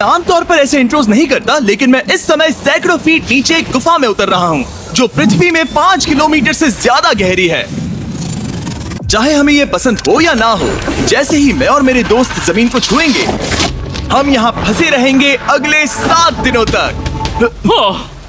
आमतौर पर ऐसे इंट्रोज नहीं करता, लेकिन मैं इस समय सैकड़ों फीट नीचे एक गुफा में उतर रहा हूँ जो पृथ्वी में 5 किलोमीटर से ज्यादा गहरी है। चाहे हमें ये पसंद हो या ना हो, जैसे ही मैं और मेरे दोस्त जमीन को छुएंगे, हम यहाँ फंसे रहेंगे अगले 7 दिनों तक।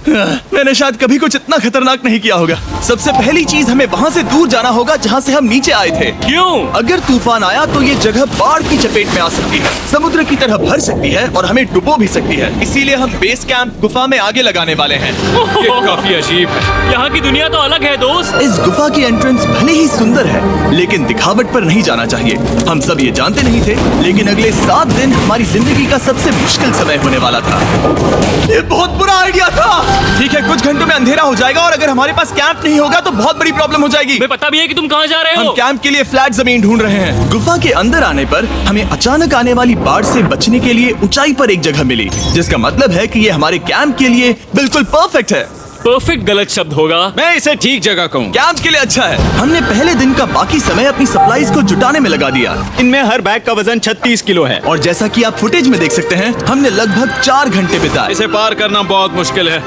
मैंने शायद कभी कुछ इतना खतरनाक नहीं किया होगा। सबसे पहली चीज, हमें वहाँ से दूर जाना होगा जहाँ से हम नीचे आए थे। क्यों? अगर तूफान आया तो ये जगह बाढ़ की चपेट में आ सकती है, समुद्र की तरह भर सकती है और हमें डुबो भी सकती है। इसीलिए हम बेस कैंप गुफा में आगे लगाने वाले हैं। ये काफी अजीब है। यहाँ की दुनिया तो अलग है दोस्त। इस गुफा की एंट्रेंस भले ही सुंदर है, लेकिन दिखावट पर नहीं जाना चाहिए। हम सब ये जानते नहीं थे, लेकिन अगले 7 दिन हमारी जिंदगी का सबसे मुश्किल समय होने वाला था। ये बहुत बुरा आइडिया था। ठीक है, कुछ घंटों में अंधेरा हो जाएगा और अगर हमारे पास कैंप नहीं होगा तो बहुत बड़ी प्रॉब्लम हो जाएगी। हमें पता भी है कि तुम कहाँ जा रहे हो। हम कैंप के लिए फ्लैट जमीन ढूंढ रहे हैं। गुफा के अंदर आने पर हमें अचानक आने वाली बाढ़ से बचने के लिए ऊंचाई पर एक जगह मिली, जिसका मतलब है कि ये हमारे कैंप के लिए बिल्कुल परफेक्ट है। परफेक्ट गलत शब्द होगा। मैं इसे ठीक जगह कहूँ। कैंप के लिए अच्छा है। हमने पहले दिन का बाकी समय अपनी सप्लाईज को जुटाने में लगा दिया। इनमें हर बैग का वजन 36 किलो है। और जैसा कि आप फुटेज में देख सकते हैं, हमने लगभग 4 घंटे बिताए। इसे पार करना बहुत मुश्किल है।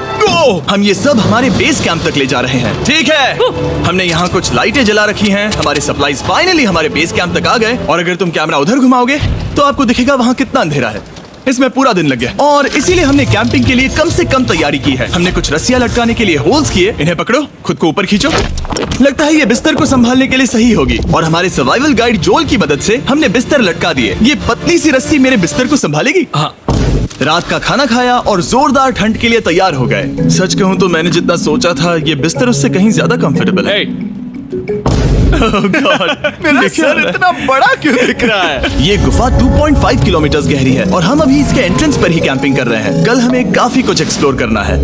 हम ये सब हमारे बेस कैंप तक ले जा रहे हैं। ठीक है, हमने यहाँ कुछ लाइटें जला रखी हैं। हमारे सप्लाईज फाइनली हमारे बेस कैंप तक आ गए। और अगर तुम कैमरा उधर घुमाओगे तो आपको दिखेगा वहाँ कितना अंधेरा है। इसमें पूरा दिन लग गया और इसीलिए हमने कैंपिंग के लिए कम से कम तैयारी की है। हमने कुछ रस्सियां लटकाने के लिए होल्स किए। इन्हें पकड़ो, खुद को ऊपर खींचो। लगता है ये बिस्तर को संभालने के लिए सही होगी। और हमारे सर्वाइवल गाइड जोल की मदद से हमने बिस्तर लटका दिए। ये पतली सी रस्सी मेरे बिस्तर को संभालेगी। हाँ। रात का खाना खाया और जोरदार ठंड के लिए तैयार हो गए। सच कहूँ तो मैंने जितना सोचा था, ये बिस्तर उससे कहीं ज्यादा कंफर्टेबल है। Oh God, मेरा सर इतना बड़ा क्यों दिख रहा है? ये गुफा 2.5 किलोमीटर गहरी है और हम अभी इसके एंट्रेंस पर ही कैंपिंग कर रहे हैं। कल हमें काफी कुछ एक्सप्लोर करना है।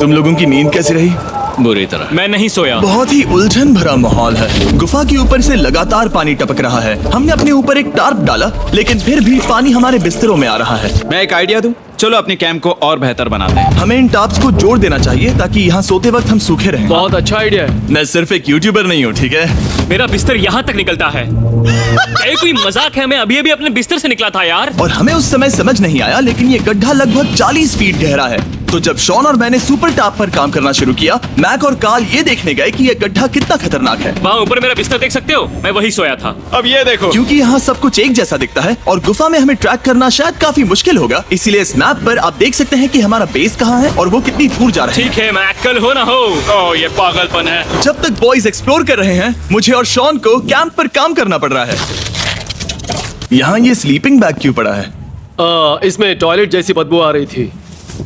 तुम लोगों की नींद कैसी रही? बुरी तरह। मैं नहीं सोया। बहुत ही उलझन भरा माहौल है। गुफा के ऊपर से लगातार पानी टपक रहा है। हमने अपने ऊपर एक टार्प डाला, लेकिन फिर भी पानी हमारे बिस्तरों में आ रहा है। मैं एक आइडिया दूं? चलो अपने कैंप को और बेहतर बनाते हैं। हमें इन टार्प्स को जोड़ देना चाहिए ताकि यहाँ सोते वक्त हम सूखे रहें। बहुत अच्छा आइडिया है। मैं सिर्फ एक यूट्यूबर नहीं हूँ, ठीक है? मेरा बिस्तर यहाँ तक निकलता है। क्या कोई मजाक है? मैं अभी अभी अपने बिस्तर से निकला था यार। और हमें उस समय समझ नहीं आया, लेकिन ये गड्ढा लगभग 40 फीट गहरा है। तो जब शॉन और मैंने सुपर टॉप पर काम करना शुरू किया, मैक और कार्ल ये देखने गए कि ये गड्ढा कितना खतरनाक है। वहाँ ऊपर मेरा बिस्तर देख सकते हो? मैं वही सोया था। अब ये देखो। क्योंकि यहाँ सब कुछ एक जैसा दिखता है और गुफा में हमें ट्रैक करना शायद काफी मुश्किल होगा, इसीलिए इस मैप पर आप देख सकते हैं कि हमारा बेस कहाँ है और वो कितनी दूर जा रहा है। ठीक है, मैं कल हो ना हो। ओह, ये पागलपन है। जब तक बॉयज एक्सप्लोर कर रहे हैं, मुझे और शॉन को कैंप पर काम करना पड़ रहा है। यहाँ ये स्लीपिंग बैग क्यों पड़ा है? इसमें टॉयलेट जैसी बदबू आ रही थी।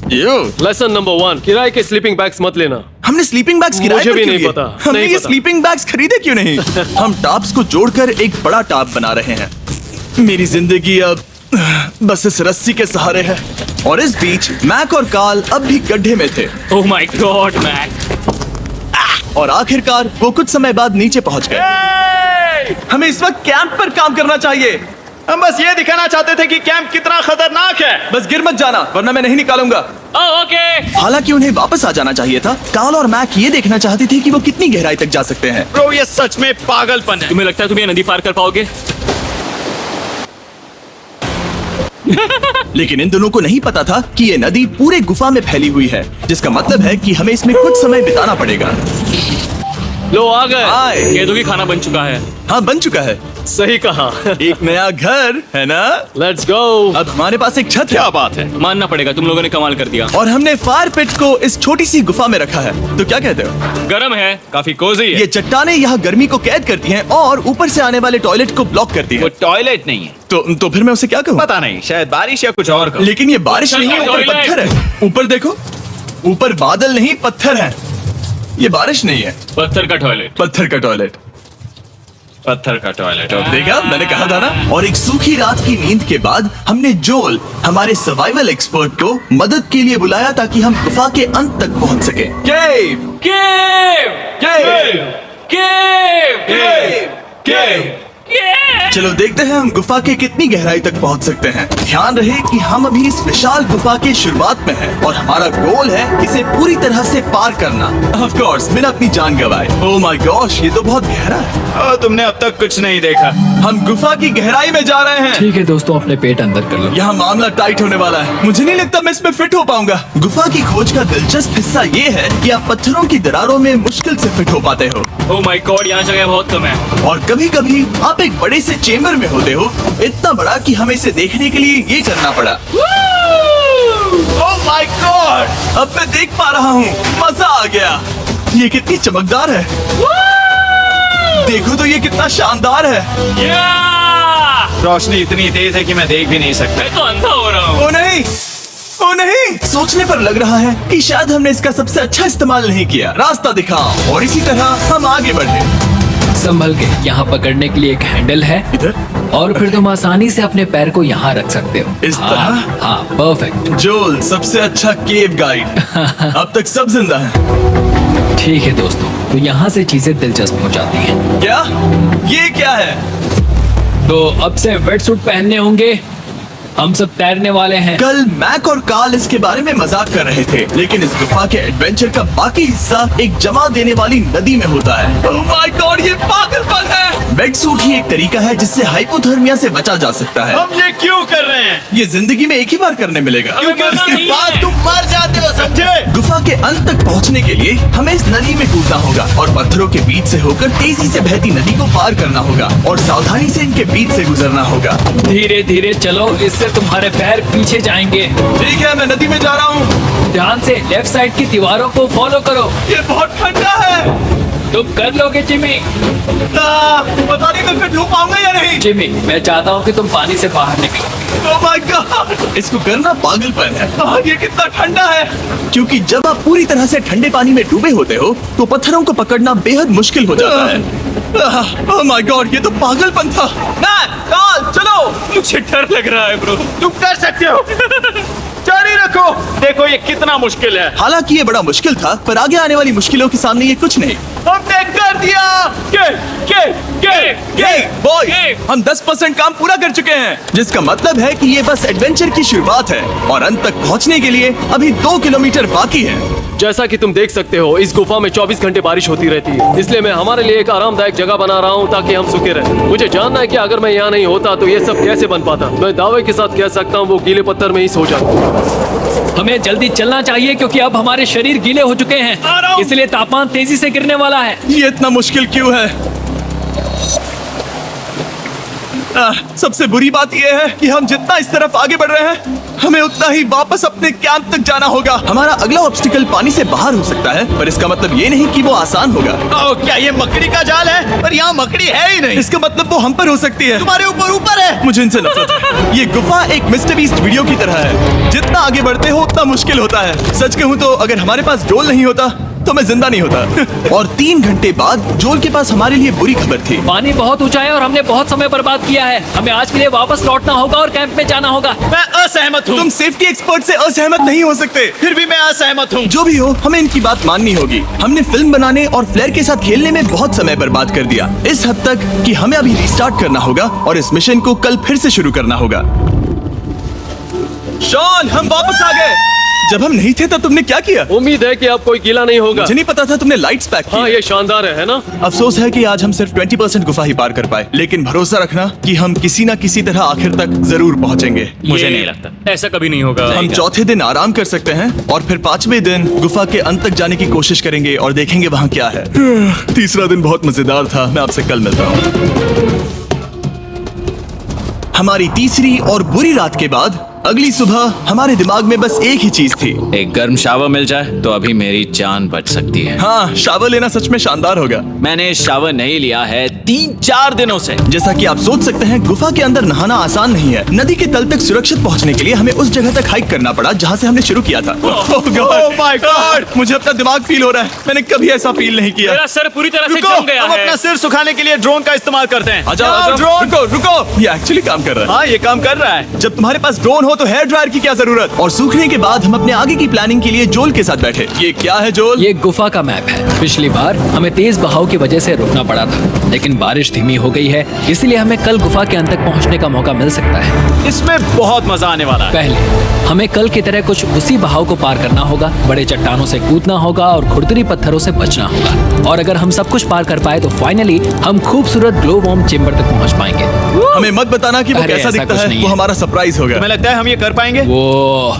लेसन नंबर 1, किराए के स्लीपिंग बैग्स मत लेना। हमने स्लीपिंग बैग्स किराए मुझे पर भी क्यों नहीं लिए? पता, हमने नहीं ये पता। स्लीपिंग बैग्स खरीदे क्यों नहीं? हम टॉप्स को जोड़कर एक बड़ा टॉप बना रहे हैं। मेरी जिंदगी अब बस इस रस्सी के सहारे है। और इस बीच मैक और कार्ल अब भी गड्ढे में थे। Oh my god Mac. और आखिरकार वो कुछ समय बाद नीचे पहुंच गए। हमें इस वक्त कैंप पर काम करना चाहिए। हम बस ये दिखाना चाहते थे कि कैंप कितना खतरनाक है। बस गिर मत जाना, वरना मैं नहीं निकालूंगा। ओके। हालांकि उन्हें वापस आ जाना चाहिए था। कार्ल और मैक ये देखना चाहते थे कि वो कितनी गहराई तक जा सकते हैं। ब्रो, ये सच में पागलपन है। तुम्हें लगता है तुम ये नदी पार कर पाओगे? लेकिन इन दोनों को नहीं पता था कि ये नदी पूरे गुफा में फैली हुई है, जिसका मतलब है कि हमें इसमें कुछ समय बिताना पड़ेगा। लो आ गए। हाय। कह दो कि खाना बन चुका है। हाँ, बन चुका है। सही कहा। एक नया घर है ना? Let's go. अब हमारे पास एक छत है। क्या बात है। मानना पड़ेगा, तुम लोगों ने कमाल कर दिया। और हमने फायर पिट को इस छोटी सी गुफा में रखा है। तो क्या कहते हो? गरम है। काफी कोजी है। ये चट्टानें यहाँ गर्मी को कैद करती हैं और ऊपर से आने वाले टॉयलेट को ब्लॉक करती वो हैं। टॉयलेट नहीं है। तो फिर मैं उसे क्या कहूँ? पता नहीं, शायद बारिश या कुछ और। लेकिन ये बारिश नहीं है, ऊपर टॉयलेट। पत्थर है। ऊपर देखो, ऊपर बादल नहीं पत्थर है। ये बारिश नहीं है, पत्थर का टॉयलेट। पत्थर का टॉयलेट। पत्थर का टॉयलेट। देखा, मैंने कहा था ना। और एक सूखी रात की नींद के बाद हमने जोल, हमारे सर्वाइवल एक्सपर्ट को मदद के लिए बुलाया ताकि हम गुफा के अंत तक पहुंच सके। केव, केव, केव, केव, केव, केव। केव। चलो देखते हैं हम गुफा के कितनी गहराई तक पहुंच सकते हैं। ध्यान रहे कि हम अभी इस विशाल गुफा के शुरुआत में हैं और हमारा गोल है इसे पूरी तरह से पार करना। ऑफ कोर्स बिना अपनी जान गंवाए। ओह माय गॉश, ये तो बहुत गहरा है। तुमने अब तक कुछ नहीं देखा। हम गुफा की गहराई में जा रहे हैं। ठीक है दोस्तों, अपने पेट अंदर कर लो। यहाँ मामला टाइट होने वाला है। मुझे नहीं लगता मैं इसमें फिट हो पाऊंगा। गुफा की खोज का दिलचस्प हिस्सा ये है कि आप पत्थरों की दरारों में मुश्किल से फिट हो पाते हो ओह माय गॉड, यहाँ जगह बहुत कम है। और कभी कभी आप एक बड़े से चेम्बर में होते हो, इतना बड़ा कि हमें इसे देखने के लिए ये करना पड़ा। ओह माय गॉड, अब मैं देख पा रहा हूँ, मजा आ गया। ये कितनी चमकदार है। देखो तो ये कितना शानदार है। रोशनी इतनी तेज है कि मैं देख भी नहीं सकता। मैं तो अंधा हो रहा हूँ। ओ नहीं, ओ नहीं, सोचने पर लग रहा है कि शायद हमने इसका सबसे अच्छा इस्तेमाल नहीं किया। रास्ता दिखाओ। और इसी तरह हम आगे बढ़े। संभल के, यहाँ पकड़ने के लिए एक हैंडल है इधर और फिर तुम आसानी से अपने पैर को यहाँ रख सकते हो। इस तरह? हाँ, परफेक्ट। जोल सबसे अच्छा केव गाइड। अब तक सब जिंदा हैं। ठीक है दोस्तों, तो यहाँ से चीजें दिलचस्प हो जाती हैं। क्या? ये क्या है? तो अब से वेट सूट पहनने होंगे। हम सब तैरने वाले हैं। कल मैक और कार्ल इसके बारे में मजाक कर रहे थे, लेकिन इस गुफा के एडवेंचर का बाकी हिस्सा एक जमा देने वाली नदी में होता है। ओह माय गॉड, ये पागलपन है। वेट सूट ही एक तरीका है जिससे हाइपोथर्मिया से बचा जा सकता है। हम ये क्यों कर रहे हैं? ये जिंदगी में एक ही बार करने मिलेगा, क्योंकि उसके बाद तुम मर जाते हो, समझे? गुफा के अंत तक पहुंचने के लिए हमें इस नदी में कूदना होगा और पत्थरों के बीच से होकर तेजी से बहती नदी को पार करना होगा और सावधानी से इनके बीच से गुजरना होगा। धीरे धीरे चलो, इससे तुम्हारे पैर पीछे जाएंगे। ठीक है, मैं नदी में जा रहा हूँ। ध्यान से लेफ्ट साइड की दीवारों को फॉलो करो। ये बहुत ठंडा है। तुम कर लोगे जिमी। पता नहीं मैं फिट हो पाऊंगा या नहीं। जिमी, मैं चाहता हूँ कि तुम पानी से बाहर निकलो। Oh my God! इसको करना पागलपन है। ये कितना ठंडा है। क्योंकि जब आप पूरी तरह से ठंडे पानी में डूबे होते हो तो पत्थरों को पकड़ना बेहद मुश्किल हो जाता है। Oh my God! ये तो पागलपन था। कार्ल, चलो। मुझे डर लग रहा है ब्रो। तुम कर सकते हो। जारी रखो। देखो ये कितना मुश्किल है। हालांकि ये बड़ा मुश्किल था, पर आगे आने वाली मुश्किलों के सामने ये कुछ नहीं। हमने कर दिया। बॉय, हम 10% काम पूरा कर चुके हैं, जिसका मतलब है कि ये बस एडवेंचर की शुरुआत है और अंत तक पहुंचने के लिए अभी 2 किलोमीटर बाकी है। जैसा कि तुम देख सकते हो, इस गुफा में 24 घंटे बारिश होती रहती है। इसलिए मैं हमारे लिए एक आरामदायक जगह बना रहा हूँ ताकि हम सूखे रहें। मुझे जानना है कि अगर मैं यहाँ नहीं होता तो ये सब कैसे बन पाता। मैं दावे के साथ कह सकता हूँ वो गीले पत्थर में ही सो जाता। हमें जल्दी चलना चाहिए क्योंकि अब हमारे शरीर गीले हो चुके हैं, इसलिए तापमान तेजी से गिरने वाला है। ये इतना मुश्किल क्यों है? सबसे बुरी बात यह है कि हम जितना इस तरफ आगे बढ़ रहे हैं, हमें उतना ही वापस अपने कैंप तक जाना होगा। हमारा अगला ऑब्स्टिकल पानी से बाहर हो सकता है, पर इसका मतलब ये नहीं कि वो आसान होगा। क्या ये मकड़ी का जाल है? पर यहाँ मकड़ी है ही नहीं। इसका मतलब वो हम पर हो सकती है। तुम्हारे ऊपर है। मुझे इनसे नफरत है। ये गुफा एक मिस्टर बीस्ट वीडियो की तरह है। जितना आगे बढ़ते हो उतना मुश्किल होता है। सच कहूँ तो अगर हमारे पास जोल नहीं होता तो मैं जिंदा नहीं होता। और 3 घंटे बाद जोल के पास हमारे लिए बुरी खबर थी। पानी बहुत ऊंचा है और हमने बहुत समय बर्बाद किया है। हमें आज के लिए वापस लौटना होगा और कैंप में जाना होगा। मैं असहमत हूँ। तुम सेफ्टी एक्सपर्ट से असहमत नहीं हो सकते। फिर भी मैं असहमत हूँ। जो भी हो, हमें इनकी बात माननी होगी। हमने फिल्म बनाने और फ्लेयर के साथ खेलने में बहुत समय बर्बाद कर दिया, इस हद तक कि हमें अभी रिस्टार्ट करना होगा और इस मिशन को कल फिर से शुरू करना होगा। शॉन, हम वापस आ गए। जब हम नहीं थे तब तुमने क्या किया? उम्मीद है कि अब कोई गीला नहीं होगा। मुझे नहीं पता था तुमने लाइट्स पैक की। हाँ, ये शानदार है ना? अफसोस है कि आज हम सिर्फ 20% गुफा ही पार कर पाए, लेकिन भरोसा रखना कि हम किसी न किसी तरह आखिर तक जरूर पहुंचेंगे। मुझे नहीं लगता ऐसा कभी नहीं होगा। हम चौथे दिन आराम कर सकते हैं और फिर 5वें दिन गुफा के अंत तक जाने की कोशिश करेंगे और देखेंगे वहाँ क्या है। तीसरा दिन बहुत मजेदार था। मैं आपसे कल मिलता हूँ। हमारी तीसरी और बुरी रात के बाद अगली सुबह हमारे दिमाग में बस एक ही चीज थी। एक गर्म शावर मिल जाए तो अभी मेरी जान बच सकती है। हाँ, शावर लेना सच में शानदार होगा। मैंने शावर नहीं लिया है 3-4 दिनों से। जैसा कि आप सोच सकते हैं, गुफा के अंदर नहाना आसान नहीं है। नदी के तल तक सुरक्षित पहुंचने के लिए हमें उस जगह तक हाइक करना पड़ा जहां से हमने शुरू किया था। Oh my God! मुझे अपना दिमाग फील हो रहा है। मैंने कभी ऐसा फील नहीं किया। मेरा सर पूरी तरह से रुको, जम गया हम है। अपना सिर सुखाने के लिए ड्रोन का इस्तेमाल करते हैं। आजाओ, ड्रोन। रुको रुको, ये एक्चुअली काम कर रहा है। हाँ, ये काम कर रहा है। जब तुम्हारे पास ड्रोन हो तो हेयर ड्रायर की क्या जरूरत। और सूखने के बाद हम अपने आगे की प्लानिंग के लिए जोल के साथ बैठे। ये क्या है जोल? ये गुफा का मैप है। पिछली बार हमें तेज बहाव की वजह से रुकना पड़ा था, लेकिन बारिश धीमी हो गई है, इसलिए हमें कल गुफा के अंत तक पहुंचने का मौका मिल सकता है। इसमें बहुत मजा आने वाला है। पहले हमें कल की तरह कुछ उसी बहाव को पार करना होगा, बड़े चट्टानों से कूदना होगा और खुरदरी पत्थरों से बचना होगा। और अगर हम सब कुछ पार कर पाए तो फाइनली हम खूबसूरत ग्लो वार्म चेम्बर तक पहुंच पाएंगे। हमें मत बताना कि वो अरे, कैसा ऐसा दिखता कुछ है, नहीं वो है। हमारा सरप्राइज होगा। तुम्हें लगता है हम ये कर पाएंगे? वो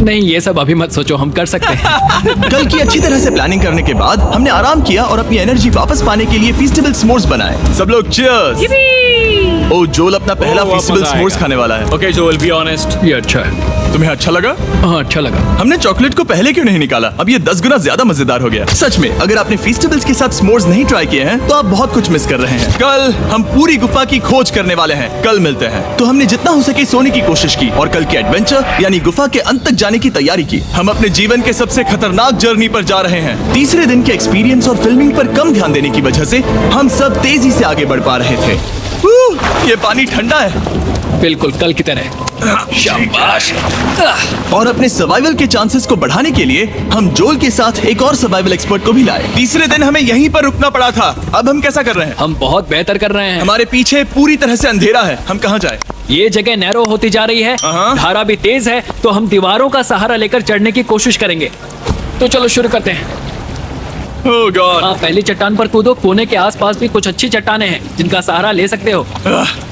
नहीं, ये सब अभी मत सोचो, हम कर सकते हैं। कल की अच्छी तरह से प्लानिंग करने के बाद हमने आराम किया और अपनी एनर्जी वापस पाने के लिए फीस्टेबल स्मोर्स बनाए। सब लोग चीयर्स। ओ जोल अपना पहला अब फीस्टेबल मजा स्मोर्स आएगा। खाने वाला है। ओके जोल, बी ऑनेस्ट। ये अच्छा है। तुम्हें अच्छा लगा? हाँ, अच्छा लगा। हमने चॉकलेट को पहले क्यों नहीं निकाला? अब ये 10 गुना ज्यादा मजेदार हो गया। सच में अगर आपने फीस्टेबल्स के साथ स्मोर्स नहीं ट्राई किए हैं तो आप बहुत कुछ मिस कर रहे हैं। कल हम पूरी गुफा की खोज करने वाले हैं। कल मिलते हैं। तो हमने जितना हो सके सोने की कोशिश की और कल के एडवेंचर यानी गुफा के अंत तक जाने की तैयारी की। हम अपने जीवन के सबसे खतरनाक जर्नी पर जा रहे हैं। तीसरे दिन के एक्सपीरियंस और फिल्मिंग पर कम ध्यान देने की वजह से हम सब तेजी से आगे बढ़ पा रहे थे। ये पानी ठंडा है। बिल्कुल कल की तरह। शाबाश। और अपने सर्वाइवल के चांसेस को बढ़ाने के लिए हम जोल के साथ एक और सर्वाइवल एक्सपर्ट को भी लाए। तीसरे दिन हमें यहीं पर रुकना पड़ा था। अब हम कैसा कर रहे हैं? हम बहुत बेहतर कर रहे हैं। हमारे पीछे पूरी तरह से अंधेरा है। हम कहाँ जाए? ये जगह नैरो होती जा रही है, हाँ। धारा भी तेज है, तो हम दीवारों का सहारा लेकर चढ़ने की कोशिश करेंगे। तो चलो शुरू करते हैं। ओह गॉड। हाँ, पहली चट्टान पर कूदो। कोने के आसपास भी कुछ अच्छी चट्टानें हैं जिनका सहारा ले सकते हो।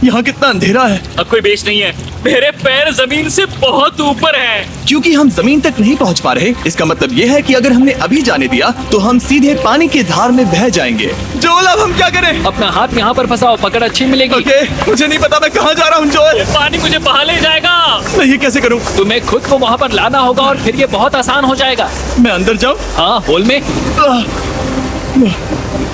यहाँ कितना अंधेरा है। अब कोई बेस नहीं है, मेरे पैर जमीन से बहुत ऊपर हैं। क्योंकि हम जमीन तक नहीं पहुँच पा रहे, इसका मतलब ये है कि अगर हमने अभी जाने दिया तो हम सीधे पानी के धार में बह जाएंगे। जोल अब हम क्या करें? अपना हाथ यहाँ पर फंसाओ, पकड़ अच्छी मिलेगी। ओके, मुझे नहीं पता मैं कहाँ जा रहा हूँ जोल। पानी मुझे बहा ले जाएगा। मैं ये कैसे करूँ? तुम्हें खुद को वहाँ पर लाना होगा और फिर ये बहुत आसान हो जाएगा। मैं अंदर जाऊँ? हाँ, होल में।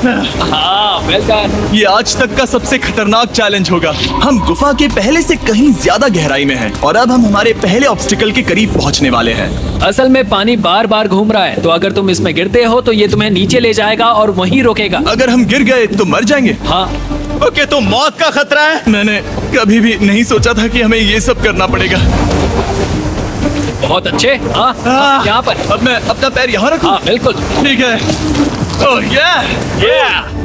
हाँ, वेल डन। ये आज तक का सबसे खतरनाक चैलेंज होगा। हम गुफा के पहले से कहीं ज्यादा गहराई में हैं और अब हम हमारे पहले ऑब्स्टिकल के करीब पहुंचने वाले हैं। असल में पानी बार बार घूम रहा है, तो अगर तुम इसमें गिरते हो तो ये तुम्हें नीचे ले जाएगा और वहीं रोकेगा। अगर हम गिर गए तो मर जाएंगे। हाँ, ओके, तो मौत का खतरा है। मैंने कभी भी नहीं सोचा था कि हमें ये सब करना पड़ेगा। बहुत अच्छे। हाँ, यहाँ पर। अब मैं अपना पैर यहाँ रखूं? हाँ, बिल्कुल। ठीक है। ओह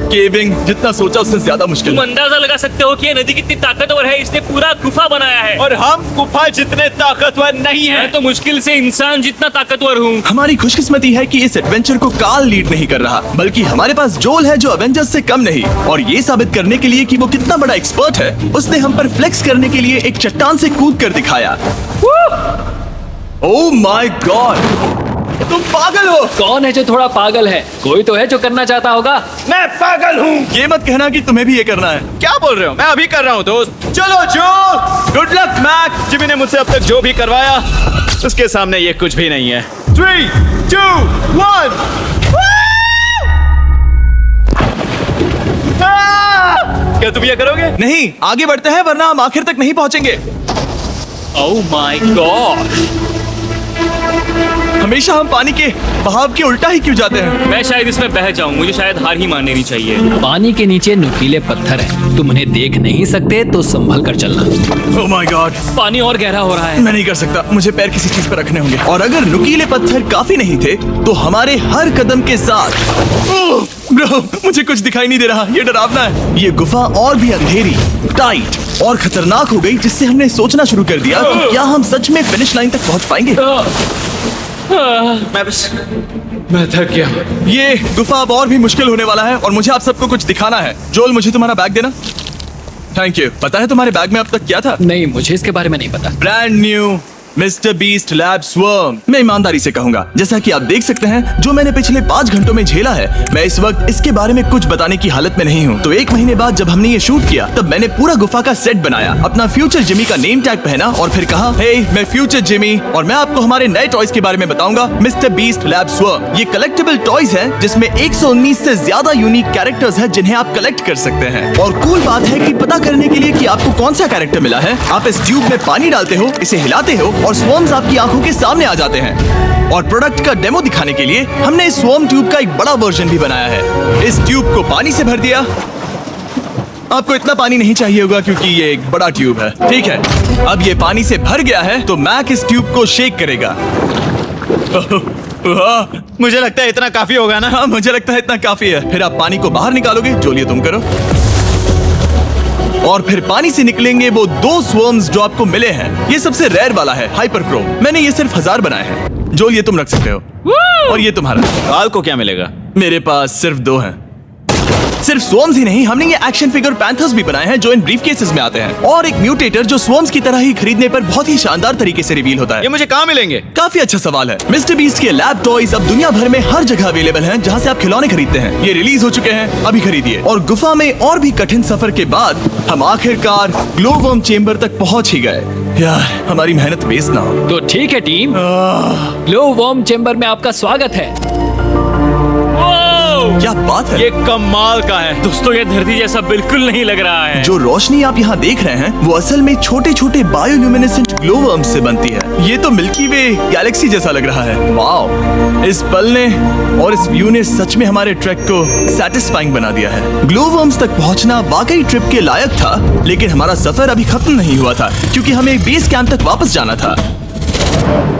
केविंग जितना सोचा उससे ज्यादा मुश्किल तुम है। अंदाजा लगा सकते हो कि ये नदी कितनी ताकतवर है। इसने पूरा गुफा बनाया है। और हम गुफा जितने ताकतवर नहीं है। मैं तो मुश्किल से इंसान जितना ताकतवर हूँ। हमारी खुशकिस्मती है कि इस एडवेंचर को काल लीड नहीं कर रहा, बल्कि हमारे पास जोल है जो अवेंजर्स से कम नहीं। और ये साबित करने के लिए कि वो कितना बड़ा एक्सपर्ट है, उसने हम पर फ्लेक्स करने के लिए एक चट्टान से कूद कर दिखाया। ओह माय गॉड, तुम पागल हो। कौन है जो थोड़ा पागल है? कोई तो है जो करना चाहता होगा। मैं पागल हूँ। ये मत कहना कि तुम्हें भी ये करना है। क्या बोल रहे हो? मैं अभी कर रहा हूँ दोस्त। चलो जो, गुड लक मैक। जिमी ने मुझसे अब तक जो भी करवाया उसके सामने ये कुछ भी नहीं है। 3, 2, 1। क्या तुम ये करोगे? नहीं, आगे बढ़ते हैं वरना हम आखिर तक नहीं पहुंचेंगे। ओह माय गॉड, हमेशा हम पानी के बहाव के उल्टा ही क्यों जाते हैं? मैं शायद इसमें बह जाऊं। मुझे शायद हार ही मान लेनी चाहिए। पानी के नीचे नुकीले पत्थर हैं। तुम उन्हें देख नहीं सकते तो संभल कर चलना। ओह माय गॉड, पानी और गहरा हो रहा है। मैं नहीं कर सकता। मुझे पैर किसी चीज पर रखने होंगे। और अगर नुकीले पत्थर काफी नहीं थे तो हमारे हर कदम के साथ ओह ब्रो, मुझे कुछ दिखाई नहीं दे रहा। ये डरावना है। ये गुफा और भी अंधेरी, टाइट और खतरनाक हो गई, जिससे हमने सोचना शुरू कर दिया कि क्या हम सच में फिनिश लाइन तक पहुंच पाएंगे। मैं थक गया। ये गुफा अब और भी मुश्किल होने वाला है और मुझे आप सबको कुछ दिखाना है। जोल, मुझे तुम्हारा बैग देना। Thank you. पता है तुम्हारे बैग में अब तक क्या था? नहीं, मुझे इसके बारे में नहीं पता। Brand new mister beast lab swarm. मैं ईमानदारी से कहूंगा, जैसा कि आप देख सकते हैं, जो मैंने पिछले 5 घंटों में झेला है, मैं इस वक्त इसके बारे में कुछ बताने की हालत में नहीं हूँ। तो 1 महीने बाद जब हमने ये शूट किया, तब मैंने पूरा गुफा का सेट बनाया, अपना फ्यूचर जिमी का नेम टैग पहना और फिर कहा, हे मैं फ्यूचर जिमी और मैं आपको हमारे नए टॉयज के बारे में बताऊंगा, मिस्टर बीस्ट लैब स्वर्म। ये कलेक्टेबल टॉयज हैं जिसमें 119 से ज्यादा यूनिक कैरेक्टर्स हैं जिन्हें आप कलेक्ट कर सकते हैं। और कूल बात है कि पता करने के लिए कि आपको कौन सा कैरेक्टर मिला है, आप इस ट्यूब में पानी डालते हो, इसे हिलाते हो और स्वर्म्स आपकी आंखों के सामने आ जाते हैं। और प्रोडक्ट का डेमो दिखाने के लिए हमने इस स्वर्म ट्यूब का एक बड़ा वर्जन भी बनाया है। इस ट्यूब को पानी से भर दिया आपको इतना पानी नहीं चाहिए होगा क्योंकि ये एक बड़ा ट्यूब है। ठीक है, अब ये पानी से भर गया है तो मैक इस ट्यूब को शेक करेगा। मुझे लगता है इतना काफी होगा ना। हाँ, मुझे लगता है इतना काफी है। फिर आप पानी को बाहर निकालोगे, जो लिए तुम करो। और फिर पानी से निकलेंगे वो 2 स्वर्म्स जो आपको मिले हैं। ये सबसे रेयर वाला है, हाइपरक्रोम। मैंने ये सिर्फ 1000 बनाए हैं। जो ये तुम रख सकते हो, और ये तुम्हारा। काल को क्या मिलेगा? मेरे पास सिर्फ 2 हैं। सिर्फ स्वर्म्स ही नहीं, हमने ये एक्शन फिगर पैंथर्स भी बनाए हैं जो इन ब्रीफकेसेस में आते हैं, और एक म्यूटेटर जो स्वर्म्स की तरह ही खरीदने पर बहुत ही शानदार तरीके से रिवील होता है। ये मुझे कहाँ मिलेंगे? काफी अच्छा सवाल है। मिस्टर बीस्ट के लैब टॉयज अब दुनिया भर में हर जगह अवेलेबल हैं जहां से आप खिलौने खरीदते हैं। ये रिलीज हो चुके हैं, अभी खरीदिए। और गुफा में और भी कठिन सफर के बाद हम आखिरकार ग्लो वर्म चेम्बर तक पहुंच ही गए। यार, हमारी मेहनत वेस्ट ना हो। तो ठीक है टीम, ग्लो वर्म चेम्बर में आपका स्वागत है। क्या बात है! ये कमाल का है। दोस्तों, ये धरती जैसा बिल्कुल नहीं लग रहा है। जो रोशनी आप यहाँ देख रहे हैं वो असल में छोटे छोटे बायोल्यूमिनेसेंट ग्लो वर्म्स से बनती है। ये तो मिल्की वे गैलेक्सी जैसा लग रहा है। वाओ! इस पल ने और इस व्यू ने सच में हमारे ट्रैक को सैटिस्फाइंग बना दिया है। ग्लो वर्म्स तक पहुँचना वाकई ट्रिप के लायक था, लेकिन हमारा सफर अभी खत्म नहीं हुआ था क्योंकि हमें बेस कैंप तक वापस जाना था।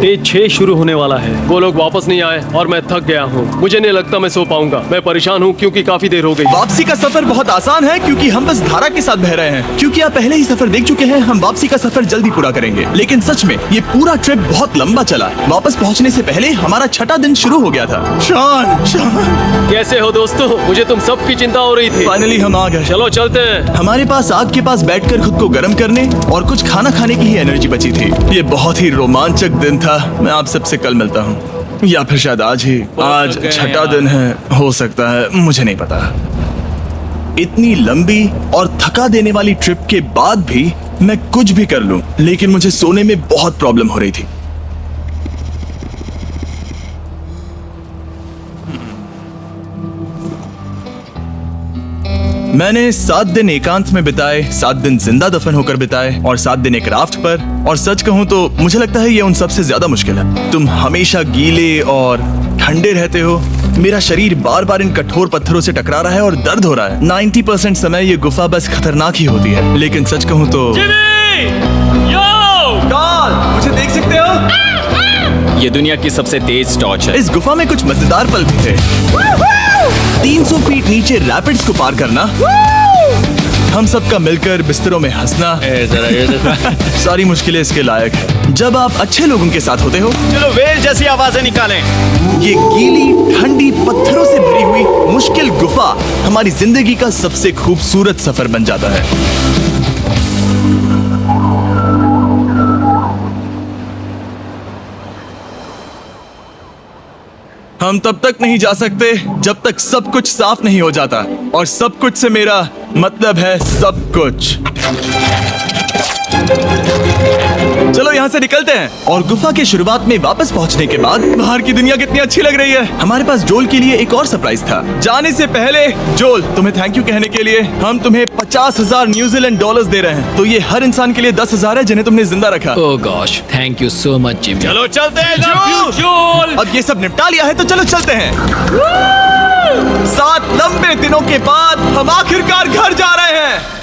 डे 6 शुरू होने वाला है। वो लोग वापस नहीं आए और मैं थक गया हूँ। मुझे नहीं लगता मैं सो पाऊंगा। मैं परेशान हूँ क्योंकि काफी देर हो गई। वापसी का सफर बहुत आसान है क्योंकि हम बस धारा के साथ बह रहे हैं। क्योंकि आप पहले ही सफर देख चुके हैं, हम वापसी का सफर जल्दी पूरा करेंगे। लेकिन सच में ये पूरा ट्रिप बहुत लंबा चला। वापस पहुंचने से पहले हमारा 6वां दिन शुरू हो गया था। शान, कैसे हो दोस्तों? मुझे तुम सबकी चिंता हो रही थी। फाइनली हम आ गए। चलो चलते हैं। हमारे पास आग के पास बैठकर खुद को गर्म करने और कुछ खाना खाने की ही एनर्जी बची थी। ये बहुत ही रोमांचक दिन था। मैं आप सबसे कल मिलता हूँ, या फिर शायद आज ही। आज 6वां दिन है, हो सकता है, मुझे नहीं पता। इतनी लंबी और थका देने वाली ट्रिप के बाद भी मैं कुछ भी कर लूं, लेकिन मुझे सोने में बहुत प्रॉब्लम हो रही थी। मैंने 7 दिन एकांत में बिताए, 7 दिन जिंदा दफन होकर बिताए और 7 दिन एक राफ्ट पर। और सच कहूं तो मुझे लगता है ये उन सबसे ज्यादा मुश्किल है। तुम हमेशा गीले और ठंडे रहते हो। मेरा शरीर बार बार इन कठोर पत्थरों से टकरा रहा है और दर्द हो रहा है। 90% समय ये गुफा बस खतरनाक ही होती है। लेकिन सच कहूं तो डॉल, मुझे देख सकते हो? ये दुनिया की सबसे तेज टॉर्च है। इस गुफा में कुछ मजेदार पल भी थे। 300 फीट नीचे रैपिड्स को पार करना, हम सबका मिलकर बिस्तरों में हंसना, सारी मुश्किलें इसके लायक है जब आप अच्छे लोगों के साथ होते हो। चलो वेल जैसी आवाजें निकालें। ये गीली ठंडी पत्थरों से भरी हुई मुश्किल गुफा हमारी जिंदगी का सबसे खूबसूरत सफर बन जाता है। हम तब तक नहीं जा सकते जब तक सब कुछ साफ नहीं हो जाता, और सब कुछ से मेरा मतलब है सब कुछ। चलो यहाँ से निकलते हैं। और गुफा के शुरुआत में वापस पहुँचने के बाद बाहर की दुनिया कितनी अच्छी लग रही है। हमारे पास जोल के लिए एक और सरप्राइज था। जाने से पहले जोल, तुम्हें थैंक यू कहने के लिए हम तुम्हें 50,000 न्यूजीलैंड डॉलर्स दे रहे हैं। तो ये हर इंसान के लिए 10,000 है जिन्हें तुमने जिंदा रखा। Oh gosh, thank you so much Jimmy. चलो चलते हैं जो। जोल, अब ये सब निपटा लिया है तो चलो चलते हैं। 7 लंबे दिनों के बाद हम आखिरकार घर जा रहे हैं।